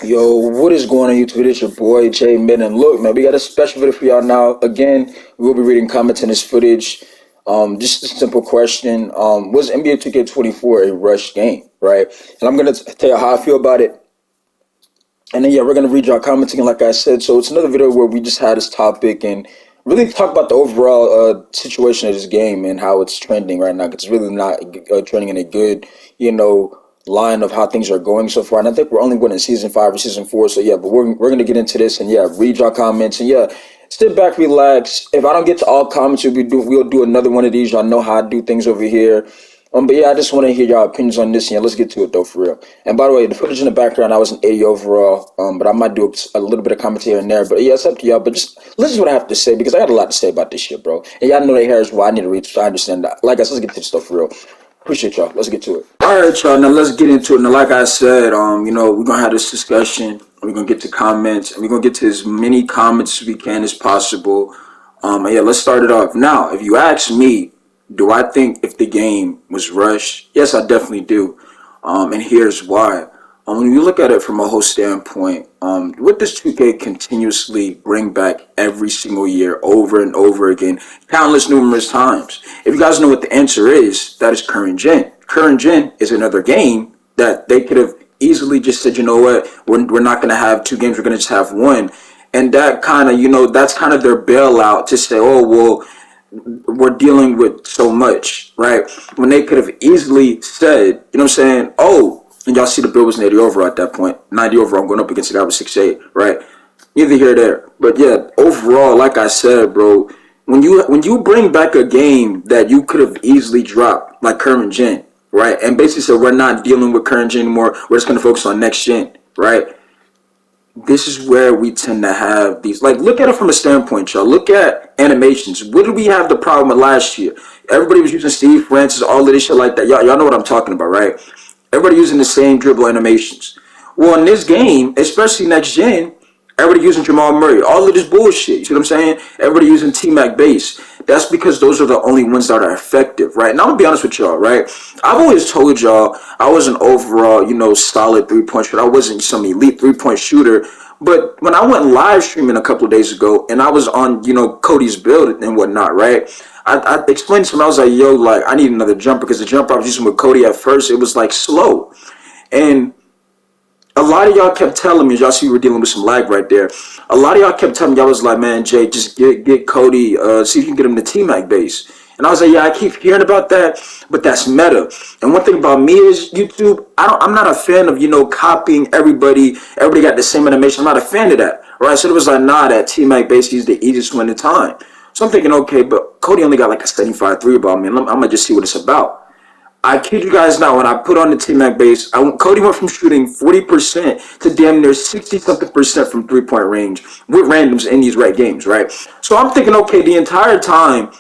Yo, what is going on YouTube? It's your boy Jay Min, and look, man, we got a special video for y'all now. Again, we'll be reading comments in this footage. Just a simple question: was NBA 2K24 a rush game, right? And I'm gonna tell you how I feel about it, and then yeah, we're gonna read y'all comments again, like I said. So it's another video where we just had this topic and really talk about the overall situation of this game and how it's trending right now. 'Cause it's really not trending in a good, line of how things are going so far. And I think we're only going in season 5 or season 4. So yeah, but we're gonna get into this and yeah, read y'all comments and yeah, sit back, relax. If I don't get to all comments, we'll do another one of these. Y'all know how I do things over here. But yeah, I just want to hear y'all opinions on this. And yeah, let's get to it though, for real. And by the way, the footage in the background, I was an 80 overall. But I might do a little bit of commentary in there. But yeah, it's up to y'all. But just listen to what I have to say because I got a lot to say about this shit, bro. And y'all know that here is why I need to read. So I understand that. Like I said, let's get to this stuff for real. Appreciate y'all. Let's get to it. All right, y'all. Now let's get into it. Now, like I said, we're gonna have this discussion. We're gonna get to comments, and we're gonna get to as many comments as we can as possible. And yeah, let's start it off. Now, if you ask me, do I think if the game was rushed? Yes, I definitely do. And here's why. When you look at it from a whole standpoint, what does 2K continuously bring back every single year over and over again, countless numerous times? If you guys know what the answer is, that is current gen. Current gen is another game that they could have easily just said, you know what, we're not going to have two games, we're going to just have one. And that kind of, that's kind of their bailout to say, oh, well, we're dealing with so much, right? When they could have easily said, you know what I'm saying, oh, and y'all see the bill was 80 overall at that point. 90 overall, I'm going up against a guy with 6'8", right? Neither here nor there. But yeah, overall, like I said, bro, when you bring back a game that you could have easily dropped, like current gen, right? And basically said we're not dealing with current gen anymore. We're just going to focus on next gen, right? This is where we tend to have these, like, look at it from a standpoint, y'all. Look at animations. What did we have the problem with last year? Everybody was using Steve Francis, all of this shit like that. Y'all know what I'm talking about, right? Everybody using the same dribble animations. Well, in this game, especially next gen, everybody using Jamal Murray. All of this bullshit. You see what I'm saying? Everybody using T-Mac base. That's because those are the only ones that are effective, right? And I'm going to be honest with y'all, right? I've always told y'all I was an overall, solid three-point shooter. I wasn't some elite three-point shooter. But when I went live streaming a couple of days ago and I was on, Cody's build and whatnot, right? I explained to him, I was like, yo, like, I need another jumper because the jumper I was using with Cody at first, it was, like, slow. And a lot of y'all kept telling me, y'all see we were dealing with some lag right there. A lot of y'all kept telling me, y'all was like, man, Jay, just get Cody, see if you can get him the T-Mac base. And I was like, yeah, I keep hearing about that, but that's meta. And one thing about me is YouTube, I'm not a fan of, copying everybody. Everybody got the same animation. I'm not a fan of that, right? So it was like, nah, that T-Mac base is the easiest one in time. So I'm thinking, okay, but Cody only got like a 75 three ball, man. I'm going to just see what it's about. I kid you guys not, when I put on the T-Mac base, Cody went from shooting 40% to damn near 60-something% from three-point range with randoms in these right games, right? So I'm thinking, okay, the entire time,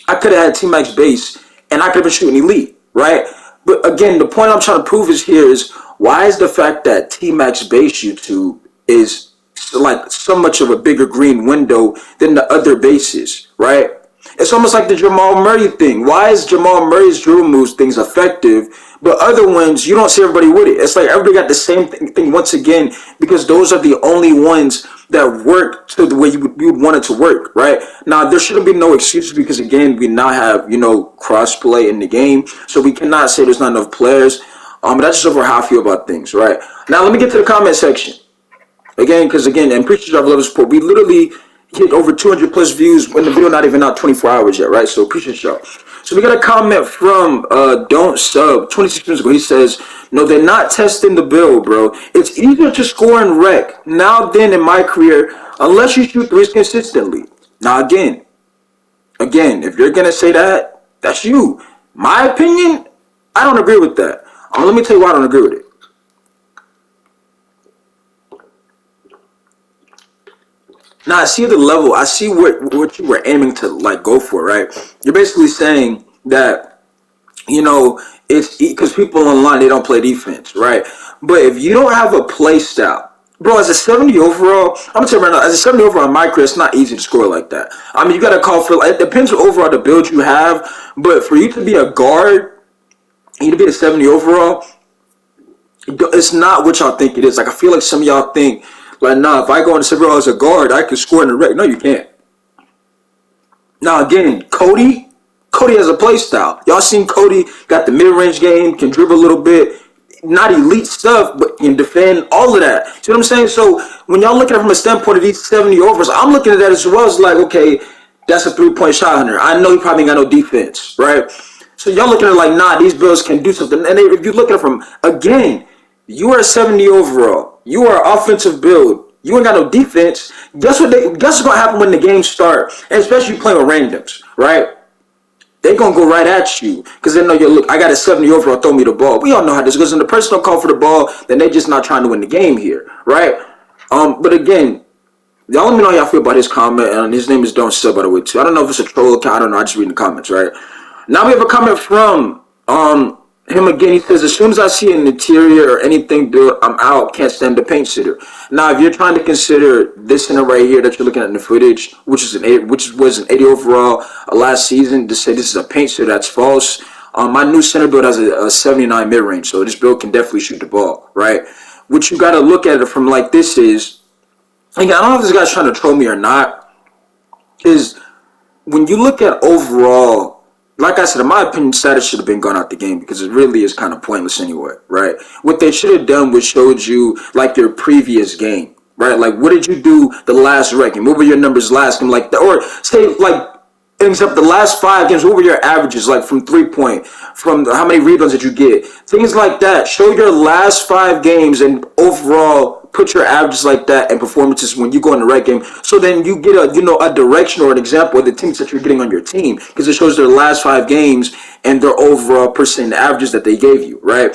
I could have had T-Mac's base, and I could have been shooting elite, right? But again, the point I'm trying to prove is why is the fact that T-Mac's base YouTube is like so much of a bigger green window than the other bases, right? It's almost like the Jamal Murray thing. Why is Jamal Murray's dribble moves things effective, but other ones you don't see everybody with it? It's like everybody got the same thing once again because those are the only ones that work to the way you would want it to work, right? Now there shouldn't be no excuses because again we now have cross play in the game, so we cannot say there's not enough players. But that's just over how I feel about things, right? Now let me get to the comment section. Again, because again, and appreciate y'all for love support. We literally hit over 200 plus views when the video not even out 24 hours yet, right? So appreciate y'all. So we got a comment from Don't Sub 26 minutes ago. He says, no, they're not testing the build, bro. It's easier to score and wreck now than in my career unless you shoot threes consistently. Now again, if you're gonna say that, that's you. My opinion, I don't agree with that. Let me tell you why I don't agree with it. Now I see the level. I see what you were aiming to like go for, right? You're basically saying that it's because people online they don't play defense, right? But if you don't have a play style, bro, as a 70 overall, I'm gonna tell you right now, as a 70 overall in my career, it's not easy to score like that. I mean, you gotta call for it depends on overall the build you have, but for you to be a guard, you to be a 70 overall, It's not what y'all think it is. Like, I feel like some of y'all think, like, nah, if I go into several as a guard, I can score in the rec. No, you can't. Now, again, Cody has a play style. Y'all seen Cody got the mid-range game, can dribble a little bit, not elite stuff, but can defend, all of that. See what I'm saying? So when y'all looking at it from a standpoint of these 70 overs, I'm looking at that as well as like, okay, that's a three-point shot hunter. I know he probably ain't got no defense, right? So y'all looking at it like, nah, these Bills can do something. And if you look at it from, again, you are 70 overall. You are offensive build. You ain't got no defense. Guess what's gonna happen when the games start? And especially playing with randoms, right? They gonna go right at you because they know you look. I got a 70 overall. Throw me the ball. We all know how this goes. When the person don't call for the ball, then they just not trying to win the game here, right? But again, y'all let me know how y'all feel about his comment. And his name is Don't Sell, by the way, too. I don't know if it's a troll account. I don't know. I just read the comments, right? Now we have a comment from him again. He says, as soon as I see an interior or anything built, I'm out. Can't stand the paint sitter. Now, if you're trying to consider this center right here that you're looking at in the footage, which was an 80 overall last season, to say this is a paint sitter, that's false. My new center build has a 79 mid range, so this build can definitely shoot the ball, right? What you got to look at it from like this is, again, I don't know if this guy's trying to troll me or not, is when you look at overall, like I said, in my opinion, status should have been gone out the game because it really is kind of pointless anyway, right? What they should have done was showed you like your previous game, right? Like, what did you do the last rec game? What were your numbers last game? Like, or say like, except the last 5 games, what were your averages like from 3-point, from how many rebounds did you get? Things like that. Show your last 5 games and overall put your averages like that and performances when you go in the rec game. So then you get a direction or an example of the teams that you're getting on your team because it shows their last 5 games and their overall percent averages that they gave you, right?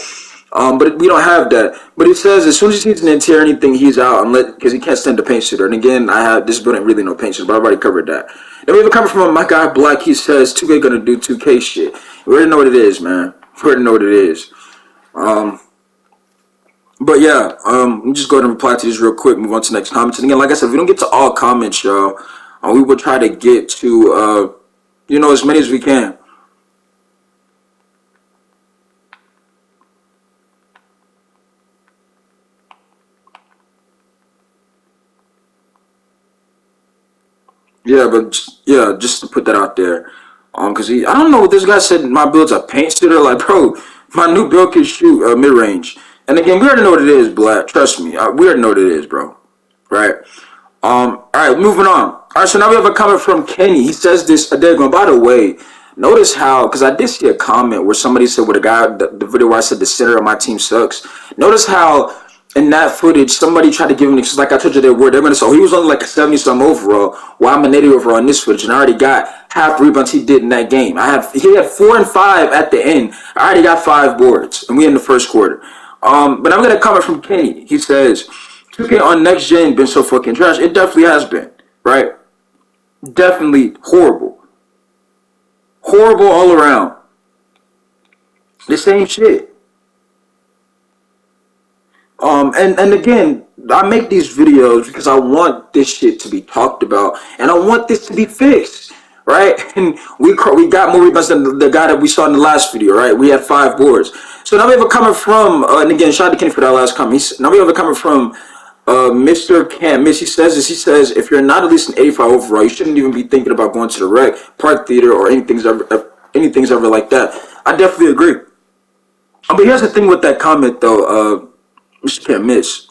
But we don't have that. But it says as soon as he sees an interior or anything, he's out because he can't stand the paint shooter. And again, I have this building really no paint shooter, but I've already covered that. Then we have a comment from my guy Black. He says 2K gonna do 2K shit. We already know what it is, man. We already know what it is. But yeah, let me just go ahead and reply to this real quick. Move on to the next comments. And again, like I said, if we don't get to all comments, y'all, we will try to get to as many as we can. Yeah, but yeah, just to put that out there, because I don't know what this guy said. My build's a paint sitter, like bro, my new build can shoot mid range. And again, we already know what it is, Black. Trust me, we already know what it is, bro. Right? All right, moving on. All right, so now we have a comment from Kenny. He says this. By the way, notice how, because I did see a comment where somebody said, "With the video where I said the center of my team sucks." Notice how in that footage, somebody tried to give him, like I told you, they're going to say, he was only like a 70-some overall, while I'm an 80 overall in this footage, and I already got half the rebounds he did in that game. He had 4 and 5 at the end. I already got 5 boards, and we in the first quarter. But I'm going to comment from Kenny. He says, 2K on next gen been so fucking trash. It definitely has been, right? Definitely horrible. Horrible all around. The same shit. And again, I make these videos because I want this shit to be talked about, and I want this to be fixed, right? And we got more rebounds than the guy that we saw in the last video, right? We had 5 boards. So now we have a comment from, and again, shout out to Kenny for that last comment. Now we have a comment from Mr. Cam. He says this. He says, if you're not at least an 85 overall, you shouldn't even be thinking about going to the rec, park theater, or anything's ever like that. I definitely agree. But here's the thing with that comment, though, Mr. Cam Miss.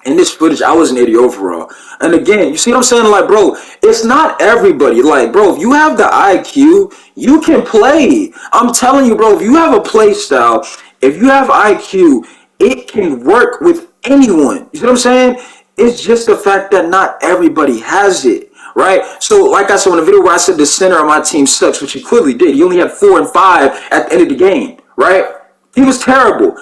In this footage, I was an 80 overall. And again, you see what I'm saying? Like, bro, it's not everybody. Like, bro, if you have the IQ, you can play. I'm telling you, bro, if you have a play style, if you have IQ, it can work with anyone. You see what I'm saying? It's just the fact that not everybody has it, right? So, like I said, in the video where I said the center of my team sucks, which he clearly did. He only had 4 and 5 at the end of the game, right? He was terrible.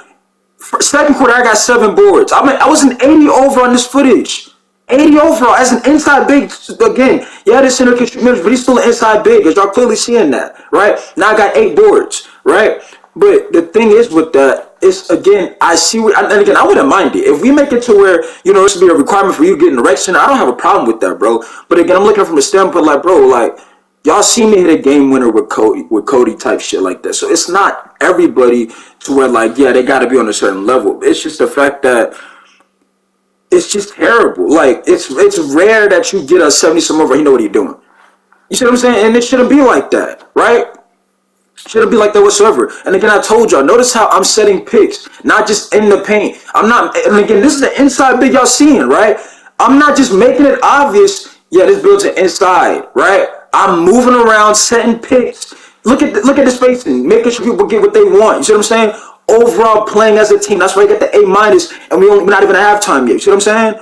Second quarter, I got 7 boards. I was an 80 overall on this footage. 80 overall as an inside big. Again, yeah, this center can shoot middle, but he's still an inside big, as y'all clearly seeing that, right? Now I got 8 boards, right? But the thing is with that is, again, and again, I wouldn't mind it. If we make it to where, this would be a requirement for you getting the rec center, I don't have a problem with that, bro. But again, I'm looking from a standpoint like, bro, like, y'all see me hit a game winner with Cody type shit like that. So it's not everybody to where like, yeah, they got to be on a certain level. It's just the fact that it's just terrible. Like it's rare that you get a 70 some over. You know what he's doing. You see what I'm saying? And it shouldn't be like that, right? Shouldn't be like that whatsoever. And again, I told y'all, notice how I'm setting picks, not just in the paint. I'm not, and again, this is the inside big y'all seeing, right? I'm not just making it obvious, yeah, this build's an inside, right? I'm moving around, setting picks. Look at the spacing, making sure people get what they want. You see what I'm saying? Overall playing as a team. That's why I get the A minus, and we're not even at halftime yet. You see what I'm saying?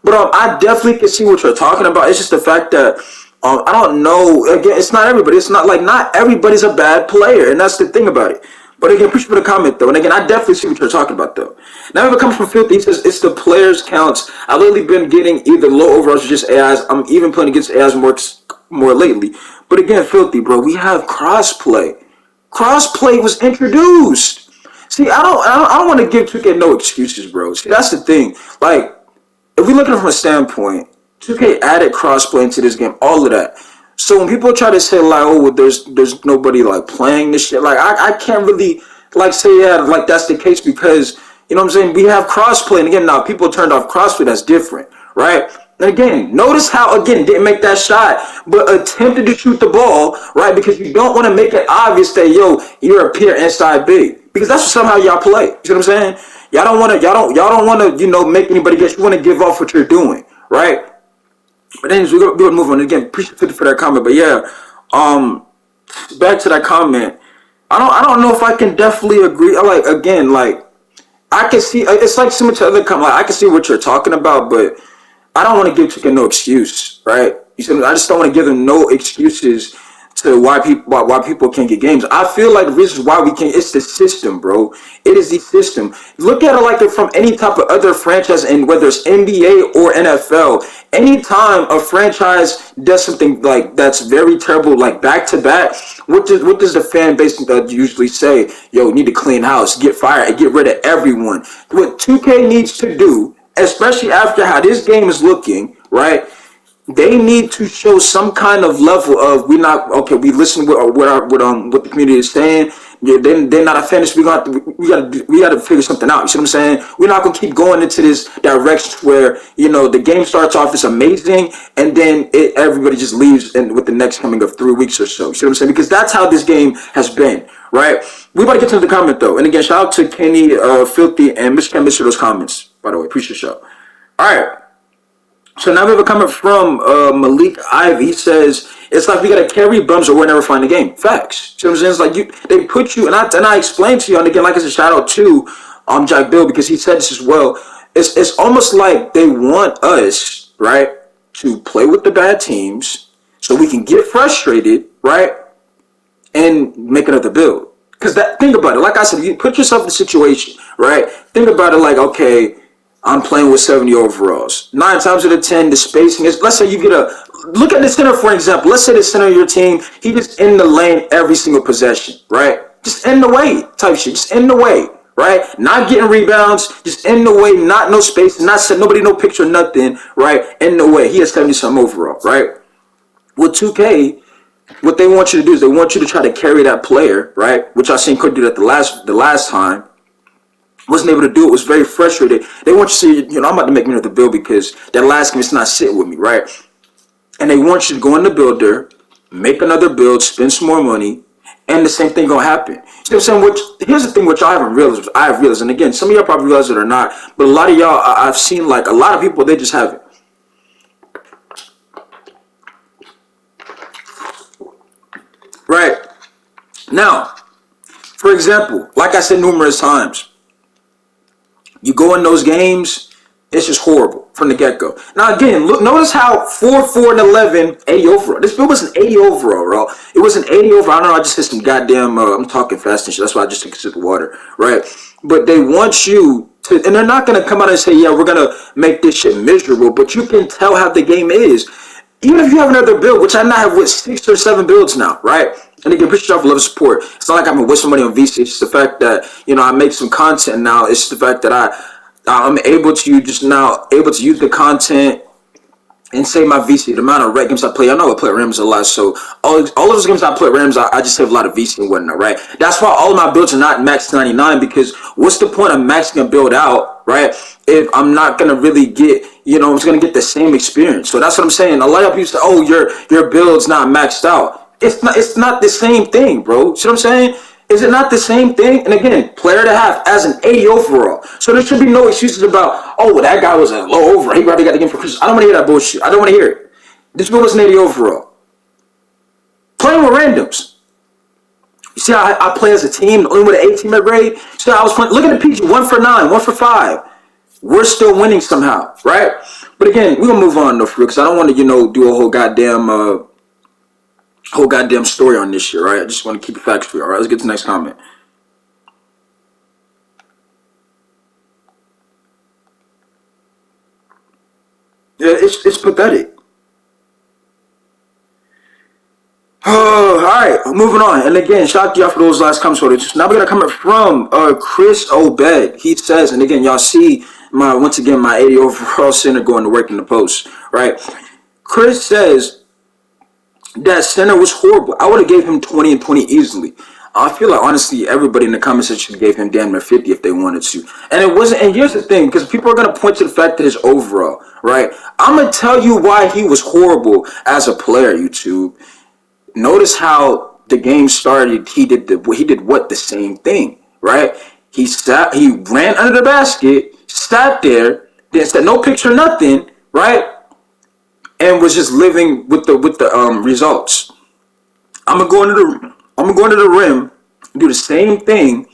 But I definitely can see what you're talking about. It's just the fact that I don't know. Again, it's not everybody. It's not like not everybody's a bad player, and that's the thing about it. But again, appreciate the comment though. And again, I definitely see what you're talking about though. Now, if it comes from Filthy, he says it's the players counts. I've lately been getting either low overalls or just AIs. I'm even playing against AIs more lately. But again, Filthy, bro, we have crossplay. Crossplay was introduced. See, I don't want to give 2K no excuses, bro. See, that's the thing. Like, if we look at it from a standpoint, 2K added crossplay into this game, all of that. So when people try to say like, oh, well, there's nobody like playing this shit, like I can't really like say yeah, like that's the case because you know what I'm saying, we have crossplay, and again now people turned off crossplay, that's different, right? And again, notice how again didn't make that shot, but attempted to shoot the ball, right? Because you don't want to make it obvious that yo, you're a peer inside big, because that's somehow y'all play. You see what I'm saying? Y'all don't want to make anybody guess. You want to give off what you're doing, right? But anyways, we're gonna move on. Again, appreciate it for that comment. But yeah, back to that comment. I don't know if I can definitely agree. Like again, like I can see it's like similar to other comment. Like I can see what you're talking about, but I don't want to give Chicken no excuse, right? You see, I just don't want to give them no excuses to why people can't get games. I feel like the reason why we can't, it's the system, bro. It is the system. Look at it like from any type of other franchise, and whether it's NBA or NFL, anytime a franchise does something like that's very terrible, like back to back, what does the fan base usually say? Yo, need to clean house, get fired, and get rid of everyone. What 2K needs to do, especially after how this game is looking, right? They need to show some kind of level of we listen to what the community is saying. Yeah, they're not offended. We got to figure something out. You see what I'm saying? We're not gonna keep going into this direction where the game starts off is amazing and then everybody just leaves and with the next coming of 3 weeks or so. You see what I'm saying? Because that's how this game has been, right? We about to get to the comment though, and again, shout out to Kenny, Filthy, and Mr. Ken, Mr. those comments. By the way, appreciate the show. All right. So now we have a comment from Malik Ivy. He says, it's like we got to carry bums or we'll never find the game. Facts. See what I'm saying? It's like they put you, and I explained to you, and again, like it's a shout out to Jack Bill, because he said this as well. It's almost like they want us, right, to play with the bad teams so we can get frustrated, right, and make another build. Because think about it. Like I said, you put yourself in a situation, right? Think about it like, okay, I'm playing with 70 overalls. 9 times out of 10, the spacing is, let's say you get look at the center, for example. Let's say the center of your team, he just in the lane every single possession, right? Just in the way type shit, just in the way, right? Not getting rebounds, just in the way, not no space, not set, nobody, no picture, nothing, right? In the way. He has 70-something overall, right? With 2K, what they want you to do is they want you to try to carry that player, right? Which I seen could do that the last time. Wasn't able to do it, was very frustrated. They want you to see, I'm about to make me another build because that last game is not sitting with me, right? And they want you to go in the builder, make another build, spend some more money, and the same thing gonna happen. See what I'm saying? Here's the thing, which I have realized, and again, some of y'all probably realize it or not, but a lot of y'all, I've seen like a lot of people, they just haven't. Right? Now, for example, like I said numerous times, you go in those games, it's just horrible from the get-go. Now, again, look, notice how 4-4-11, 80 overall. This build was an 80 overall, bro. It was an 80 overall. I don't know, I just hit some goddamn, I'm talking fast and shit. That's why I just took a sip of water, right? But they want you to, and they're not going to come out and say, yeah, we're going to make this shit miserable, but you can tell how the game is. Even if you have another build, which I now have with 6 or 7 builds now, right? And again, appreciate y'all for love and support. It's not like I'm wasting money on VC. It's just the fact that, I make some content now. It's the fact that I'm able to use the content and say my VC, the amount of rec games I play. I know I play Rams a lot, so all of those games I play Rams, I just have a lot of VC and whatnot, right? That's why all of my builds are not max 99, because what's the point of maxing a build out, right, if I'm not gonna really get, I'm just gonna get the same experience. So that's what I'm saying. A lot of people say, oh, your build's not maxed out. It's not the same thing, bro. See what I'm saying? Is it not the same thing? And again, player to have as an 80 overall. So there should be no excuses about, oh, well, that guy was a low overall. He probably got the game for Christmas. I don't want to hear that bullshit. I don't want to hear it. This dude was an 80 overall. Playing with randoms. You see how I play as a team, only with an 18 grade? So I was playing. Look at the PG, 1 for 9, 1 for 5. We're still winning somehow, right? But again, we're going to move on, though, because I don't want to, do a whole goddamn story on this shit, right? I just want to keep it factual. All right, let's get to the next comment. Yeah, it's pathetic. Oh, all right, moving on. And again, shout out to y'all for those last comments. Now we got a comment from Chris Obed. He says, and again, y'all see once again my 80 overall center going to work in the post, right? Chris says, that center was horrible. I would have gave him 20 and 20 easily. I feel like, honestly, everybody in the comment section gave him damn near 50 if they wanted to. And it wasn't, and here's the thing, because people are going to point to the fact that his overall, right? I'm going to tell you why he was horrible as a player, YouTube. Notice how the game started. He did the same thing, right? He ran under the basket, sat there, then said no picture, nothing, right? And was just living with the results. I'm gonna go into the rim, do the same thing,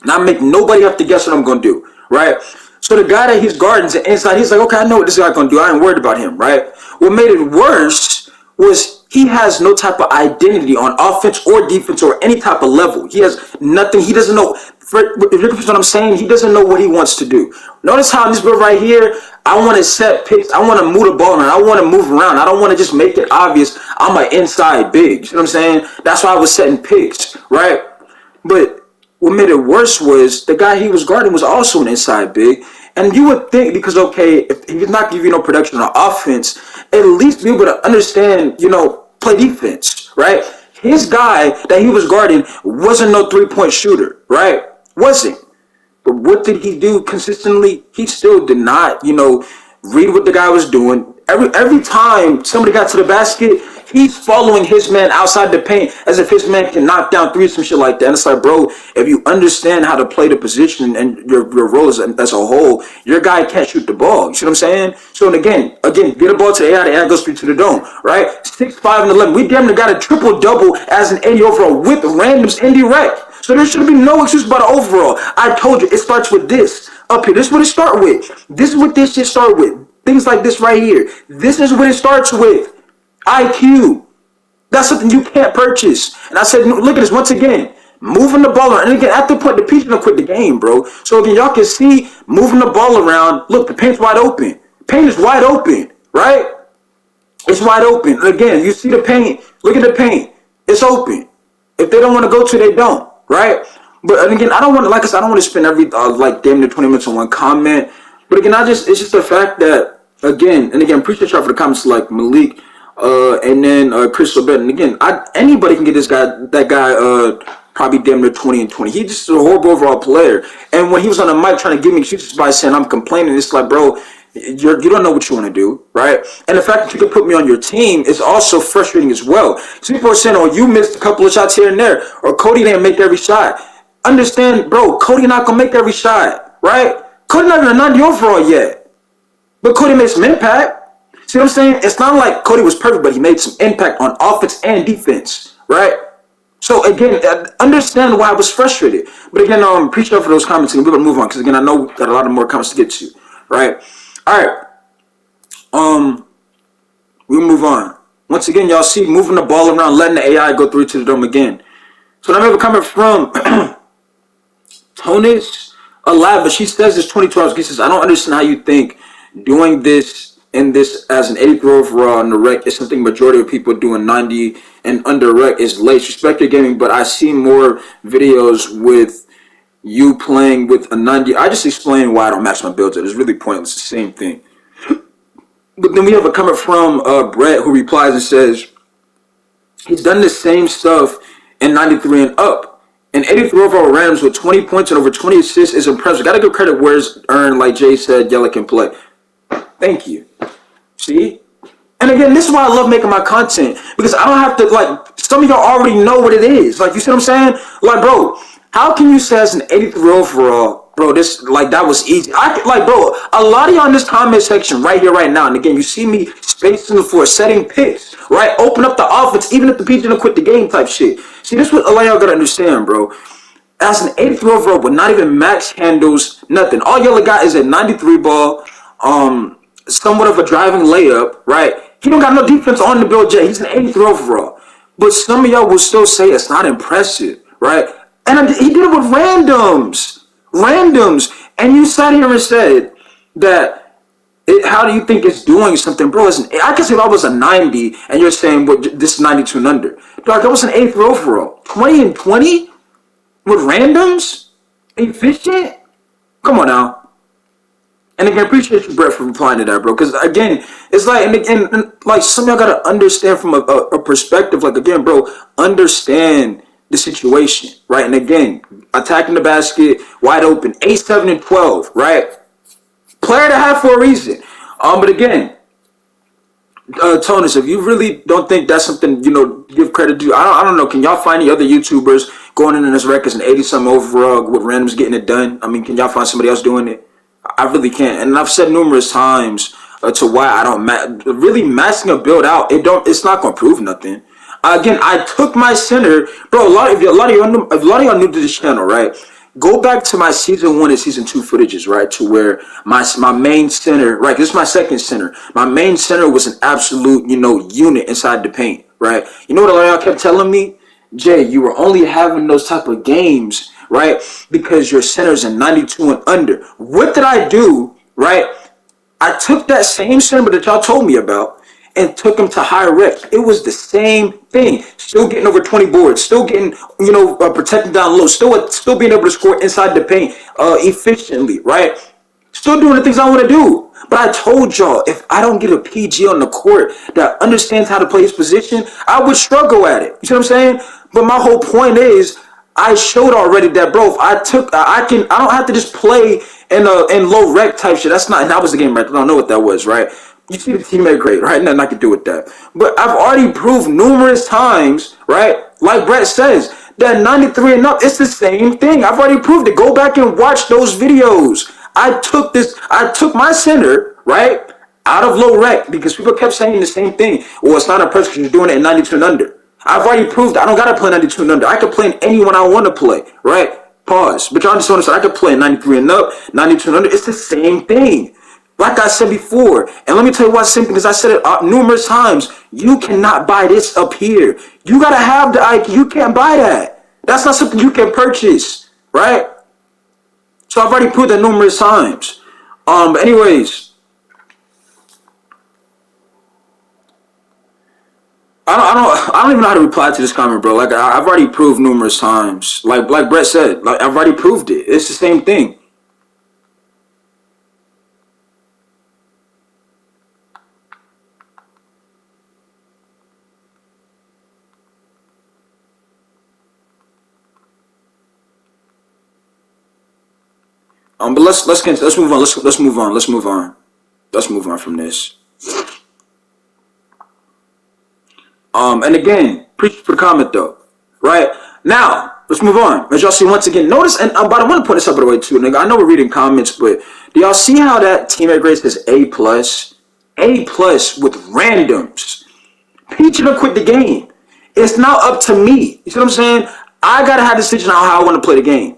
not make nobody have to guess what I'm gonna do, right? So the guy that he's guarding inside, he's like, okay, I know what this guy gonna do. I ain't worried about him, right? What made it worse was he has no type of identity on offense or defense or any type of level. He has nothing. He doesn't know. If you're confused what I'm saying, he doesn't know what he wants to do. Notice how in this build right here, I want to set picks. I want to move the ball around. I want to move around. I don't want to just make it obvious I'm an inside big. You know what I'm saying? That's why I was setting picks, right? But what made it worse was the guy he was guarding was also an inside big. And you would think, because, okay, if he's not giving you no production on offense, at least be able to understand, play defense, right? His guy that he was guarding wasn't no three-point shooter, right? Wasn't. But what did he do consistently? He still did not, read what the guy was doing. Every time somebody got to the basket, he's following his man outside the paint as if his man can knock down threes, some shit like that. And it's like, bro, if you understand how to play the position and your role as a whole, your guy can't shoot the ball. You see what I'm saying? So, and again, get a ball to the AI goes straight to the dome, right? 6, 5, and 11. We damn near got a triple-double as an 80 overall with randoms indirect. So there should be no excuse about an overall. I told you, it starts with this up here. This is what it starts with. This is what this shit start with. Things like this right here. This is what it starts with. IQ. That's something you can't purchase. And I said, look at this once again. Moving the ball around. And again, at the point, the Peach gonna quit the game, bro. So again, y'all can see moving the ball around. Look, the paint's wide open. Paint is wide open, right? It's wide open. And again, you see the paint. Look at the paint. It's open. If they don't want to go to, they don't. Right? But again, I don't want to, like I said, I don't want to spend every, damn near 20 minutes on one comment. But again, it's just the fact that, again, appreciate y'all for the comments like Malik, and then Chris Obed. And again, anybody can get that guy, probably damn near 20 and 20. He's just a horrible overall player. And when he was on the mic trying to give me excuses by saying I'm complaining, it's like, bro, you don't know what you want to do, right? And the fact that you can put me on your team is also frustrating as well. So people are saying, oh, you missed a couple of shots here and there, or Cody didn't make every shot. Understand, bro, Cody not going to make every shot, right? Cody not even a 90 overall yet. But Cody made some impact. See what I'm saying? It's not like Cody was perfect, but he made some impact on offense and defense, right? So again, understand why I was frustrated. But again, appreciate for those comments, and we're going to move on, because again, I know we've got a lot of more comments to get to, right? All right. We'll move on. Once again, y'all see moving the ball around, letting the AI go through to the dome again. So I have a comment from Tonis Alive, but she says this 2012. She says, I don't understand how you think doing this as an 83 overall on the rec is something majority of people doing 90 and under rec is late. Respect your gaming, but I see more videos with you playing with a 90. I just explained why I don't match my builds. It's really pointless. The same thing. But then we have a comment from Brett who replies and says he's done the same stuff in 93 and up. And 83 overall Rams with 20 points and over 20 assists is impressive. Gotta give credit where it's earned, like Jay said, Yella can play. Thank you. See? And again, this is why I love making my content. Because I don't have to, like, some of y'all already know what it is. Like, you see what I'm saying? Like, bro, how can you say as an 83 overall, bro, this, like, that was easy? Like, bro, a lot of y'all in this comment section right here, right now, and again, you see me spacing the floor, setting picks, right? Open up the offense, even if the PG don't quit the game type shit. See, this is what a lot of y'all gotta understand, bro. As an 83 overall, but not even max handles, nothing. All y'all got is a 93 ball, somewhat of a driving layup, right? He don't got no defense on the Bill J. He's an 83 overall. But some of y'all will still say it's not impressive, right? And he did it with randoms. Randoms. And you sat here and said that how do you think it's doing something, bro? I can say if I was a 90 and you're saying well, this is 92 and under. Dog, I was an 83 overall. 20 and 20 with randoms? Efficient? Come on now. And again, appreciate you, Brett, for replying to that, bro. Because again, it's like, and again, like some of y'all gotta understand from a perspective. Like again, bro, understand the situation, right? And again, attacking the basket, wide open, 8, 7, and 12, right? Player to have for a reason. But again, Tonus, if you really don't think that's something give credit to, I don't know. Can y'all find any other YouTubers going in this records and 80-something overall with randoms getting it done? I mean, can y'all find somebody else doing it? I really can't, and I've said numerous times to why I don't really maxing a build out. It's not gonna prove nothing. Again, I took my center, bro. A lot of y'all new to this channel, right? Go back to my season 1 and season 2 footages, right? To where my main center, right? This is my second center. My main center was an absolute, unit inside the paint, right? You know what a lot of y'all kept telling me? Jay, you were only having those type of games, right? Because your center's in 92 and under. What did I do, right? I took that same center that y'all told me about and took him to higher reps. It was the same thing. Still getting over 20 boards. Still getting, protecting down low. Still being able to score inside the paint efficiently, right? Still doing the things I want to do. But I told y'all, if I don't get a PG on the court that understands how to play his position, I would struggle at it. You see what I'm saying? But my whole point is, I showed already that, bro. If I don't have to just play in low rec type shit. That's not, and that was the game right. I don't know what that was, right? You see the teammate grade, right? Nothing I can do with that. But I've already proved numerous times, right? Like Brett says, that 93 and up, it's the same thing. I've already proved it. Go back and watch those videos. I took my center, right, out of low rec because people kept saying the same thing. Well, it's not impressive because you're doing it in 92 and under. I've already proved I don't gotta play 92 and under. I can play in anyone I want to play, right? Pause. But y'all just understand I can play in 93 and up, 92 and under. It's the same thing. Like I said before, and let me tell you what's simple because I said it numerous times. You cannot buy this up here. You gotta have the IQ. You can't buy that. That's not something you can purchase, right? So I've already proved that numerous times. But anyways, I don't even know how to reply to this comment, bro. Like I've already proved numerous times. Like Brett said, like I've already proved it. It's the same thing. But let's move on. Let's move on. Let's move on from this. And again, preach for the comment though, right? Now, let's move on. As y'all see once again, notice, and but I want to point this up by the way too, nigga. I know we're reading comments, but do y'all see how that teammate grade says A plus? A plus with randoms. Peach done quit the game. It's now up to me. You see what I'm saying? I gotta have a decision on how I want to play the game.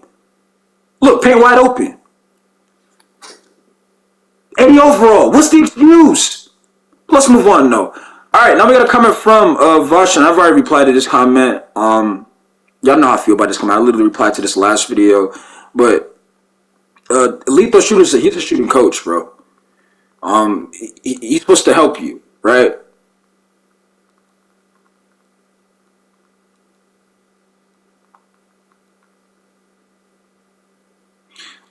Look, paint wide open. 80 overall. What's the excuse? Let's move on though. All right, now we got a comment from Varshan. I've already replied to this comment. Y'all know how I feel about this comment. I literally replied to this last video, but Lethal Shooter, he's a shooting coach, bro. He's supposed to help you, right?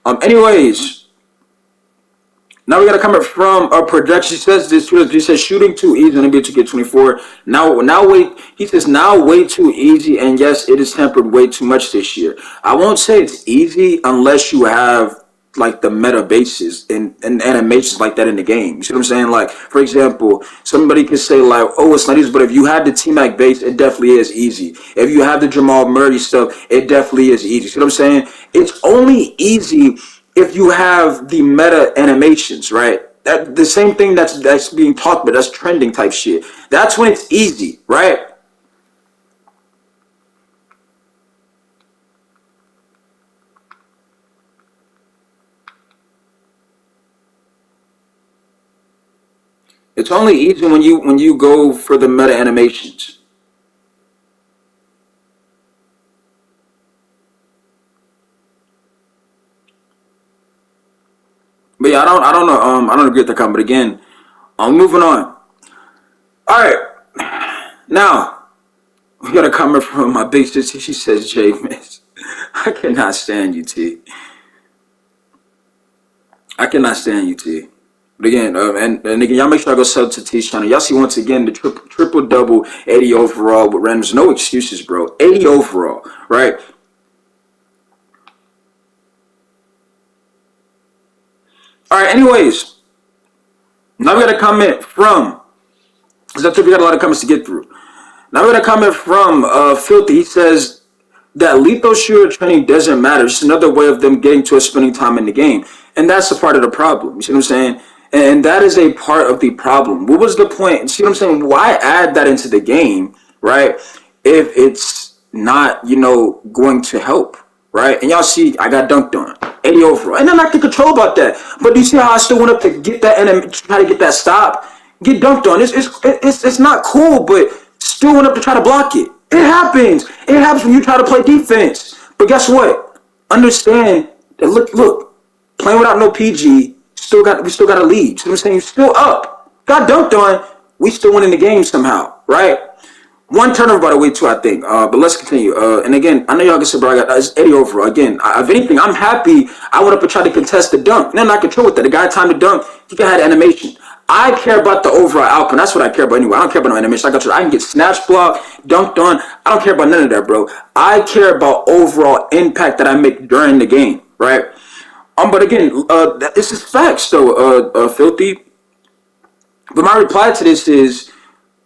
Anyways, Now we got to come up from a projection. He says this. He says shooting too easy on NBA 2K24. Now wait. He says now way too easy, and yes, it is tempered way too much this year. I won't say it's easy unless you have like the meta bases and animations like that in the game. You see what I'm saying? Like for example, somebody could say like, oh, it's not easy, but if you have the T-Mac base, it definitely is easy. If you have the Jamal Murray stuff, it definitely is easy. See what I'm saying? It's only easy if you have the meta animations, right? That the same thing that's being talked about, that's trending type shit. That's when it's easy, right? It's only easy when you go for the meta animations. But yeah, I don't know I don't agree with the comment. But again, I'm moving on. All right, now we got a comment from my big sister. She says, "Jay, miss, I cannot stand you, T. I cannot stand you, T." But again, and again, y'all make sure I go sub to T's channel. Y'all see once again the triple double, 80 overall with randoms. No excuses, bro. 80 overall, right? All right. Anyways, now we got a comment from. Because I think we got a lot of comments to get through. Now we got a comment from Filthy. He says that lethal shooter training doesn't matter. It's another way of them getting to a spending time in the game. And that's a part of the problem. You see what I'm saying? And that is a part of the problem. What was the point? See what I'm saying? Why add that into the game, right? If it's not, going to help, right? And y'all see, I got dunked on. 80 overall. And I'm not in control about that. But do you see how I still went up to get that and try to get that stop? Get dunked on. It's not cool, but still went up to try to block it. It happens. It happens when you try to play defense. But guess what? Understand that look, playing without no PG, we still got a lead. So I'm saying, still up. Got dunked on, we still winning the game somehow, right? One turnover by the way too, I think. But let's continue. And again, I know y'all can say, bro, I got it's 80 overall. Again, if anything, I'm happy I went up and tried to contest the dunk. No, not control with that. The guy timed the dunk. He had animation. I care about the overall outcome. That's what I care about anyway. I don't care about no animation. I can get snatch blocked, dunked on. I don't care about none of that, bro. I care about overall impact that I make during the game, right? But again, this is facts though, Filthy. But my reply to this is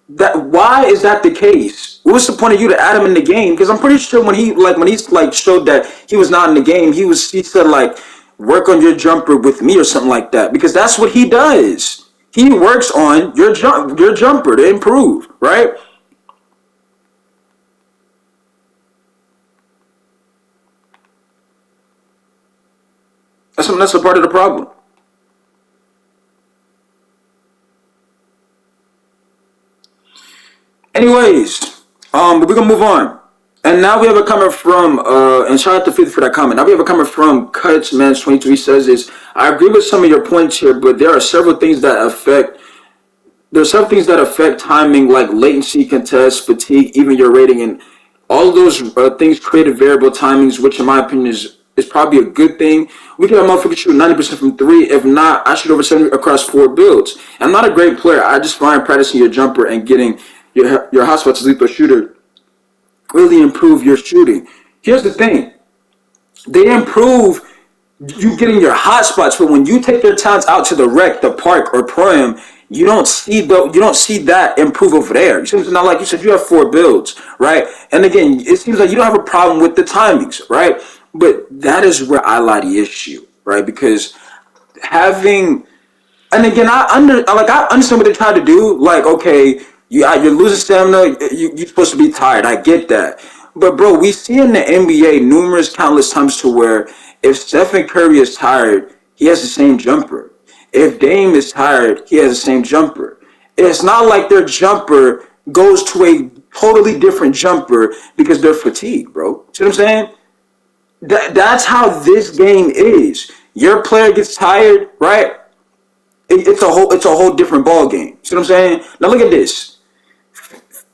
that why is that the case? What was the point of you to add him in the game? Because I'm pretty sure when he showed that he was not in the game, he said like work on your jumper with me or something like that. Because that's what he does. He works on your jumper to improve, right? That's a part of the problem. Anyways, but we're gonna move on. And now we have a comment from and shout out to Fifth for that comment. Now we have a comment from Cuts Man's 22. He says this. I agree with some of your points here, but there are several things that affect timing, like latency, contest, fatigue, even your rating, and all of those things create a variable timings, which in my opinion is probably a good thing. We can have a motherfucker shoot 90% from three. If not, I shoot over 70 across 4 builds. I'm not a great player. I just find practicing your jumper and getting your hotspots as lethal shooter really improve your shooting. Here's the thing. They improve you getting your hotspots, but when you take your talents out to the rec, the park, or pro-am, you don't see that improve over there. You see, not like you said, you have 4 builds, right? And again, it seems like you don't have a problem with the timings, right? But that is where I lie the issue, right? Because having, and again, I understand what they try to do. Like, okay, you're losing stamina. You're supposed to be tired. I get that. But bro, we see in the NBA numerous, countless times to where if Stephen Curry is tired, he has the same jumper. If Dame is tired, he has the same jumper. It's not like their jumper goes to a totally different jumper because they're fatigued, bro. See what I'm saying? That's how this game is. Your player gets tired, right? It's a whole different ball game. See what I'm saying? Now look at this.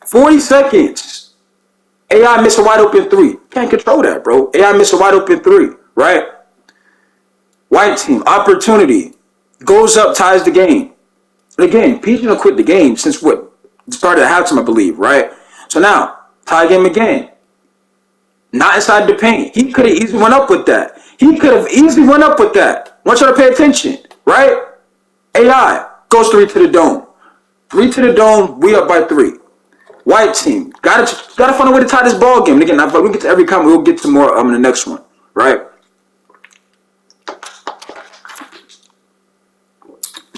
40 seconds. AI miss a wide open 3. Can't control that, bro. AI miss a wide open 3, right? White team, opportunity. goes up, ties the game. And again, PG done quit the game since what? Started at halftime, I believe, right? So now, tie game again. Not inside the paint. He could have easily went up with that. Want y'all to pay attention, right? AI goes 3 to the dome. 3 to the dome, we up by 3. White team, gotta find a way to tie this ball game. And again, we'll get to every comment. We'll get to more in the next one, right?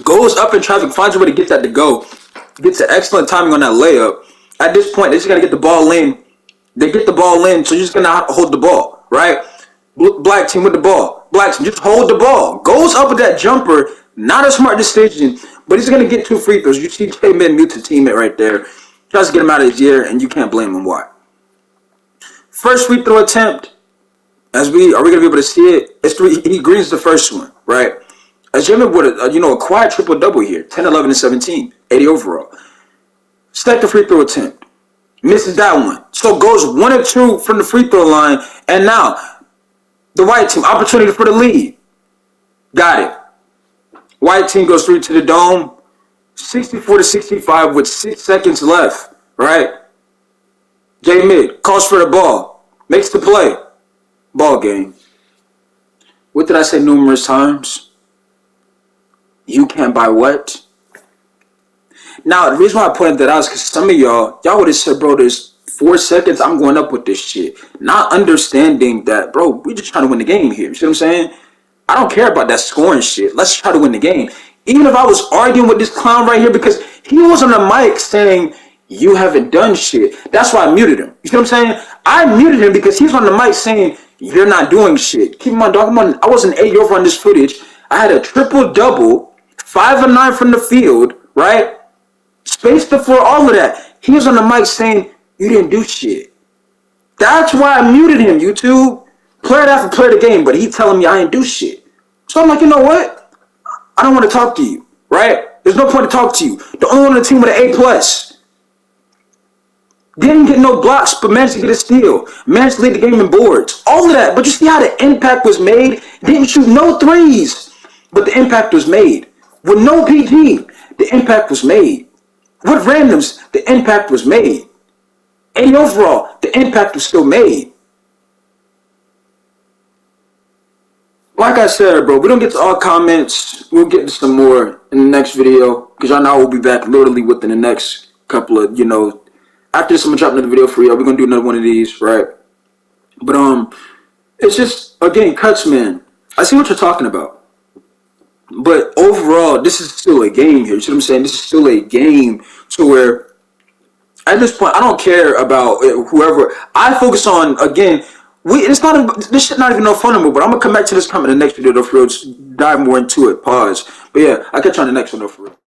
Goes up in traffic, finds a way to get that to go. Gets an excellent timing on that layup. At this point, they just gotta get the ball in. They get the ball in, so you're just gonna hold the ball, right? Black team with the ball. Black team, just hold the ball. Goes up with that jumper. Not a smart decision, but he's gonna get 2 free throws. You see J-Man mute his teammate right there. Tries to get him out of his ear, and you can't blame him. Why? First free throw attempt. Are we gonna be able to see it? It's 3. He greens the first one, right? As J-Man would a quiet triple-double here. 10, 11, and 17. 80 overall. Second free throw attempt. Misses that one. So goes 1 or 2 from the free throw line. And now, the white team, opportunity for the lead. Got it. White team goes 3 to the dome. 64-65 with 6 seconds left. Right? J-Mid calls for the ball. Makes the play. Ball game. What did I say numerous times? You can't buy what? Now, the reason why I pointed that out is because some of y'all would have said, bro, there's 4 seconds, I'm going up with this shit. Not understanding that, bro, we just trying to win the game here. You see what I'm saying? I don't care about that scoring shit. Let's try to win the game. Even if I was arguing with this clown right here, because he was on the mic saying, you haven't done shit. That's why I muted him. You see what I'm saying? I muted him because he's on the mic saying, you're not doing shit. Keep in mind, dog, I was an 8 over on this footage. I had a triple-double, 5 of 9 from the field, right? Space the floor, all of that. He was on the mic saying, you didn't do shit. That's why I muted him, YouTube. Player after player the game, but he telling me I didn't do shit. So I'm like, you know what? I don't want to talk to you, right? There's no point to talk to you. The only one on the team with an A+. Didn't get no blocks, but managed to get a steal. Managed to lead the game in boards. All of that. But you see how the impact was made? Didn't shoot no threes, but the impact was made. With no PG, the impact was made. With randoms, the impact was made. 80 overall, the impact was still made. Like I said, bro, we don't get to all comments. We'll get to some more in the next video. Because y'all know we'll be back literally within the next couple of, after this, I'm going to drop another video for y'all. We're going to do another one of these, right? But, it's just, again, cuts, man. I see what you're talking about. But overall, this is still a game here. You see what I'm saying? This is still a game to where, at this point, I don't care about whoever. I focus on, again, this shit not even no fun anymore, but I'm going to come back to this comment in the next video, though, for real. Just dive more into it. Pause. But yeah, I'll catch you on the next one, though, for real.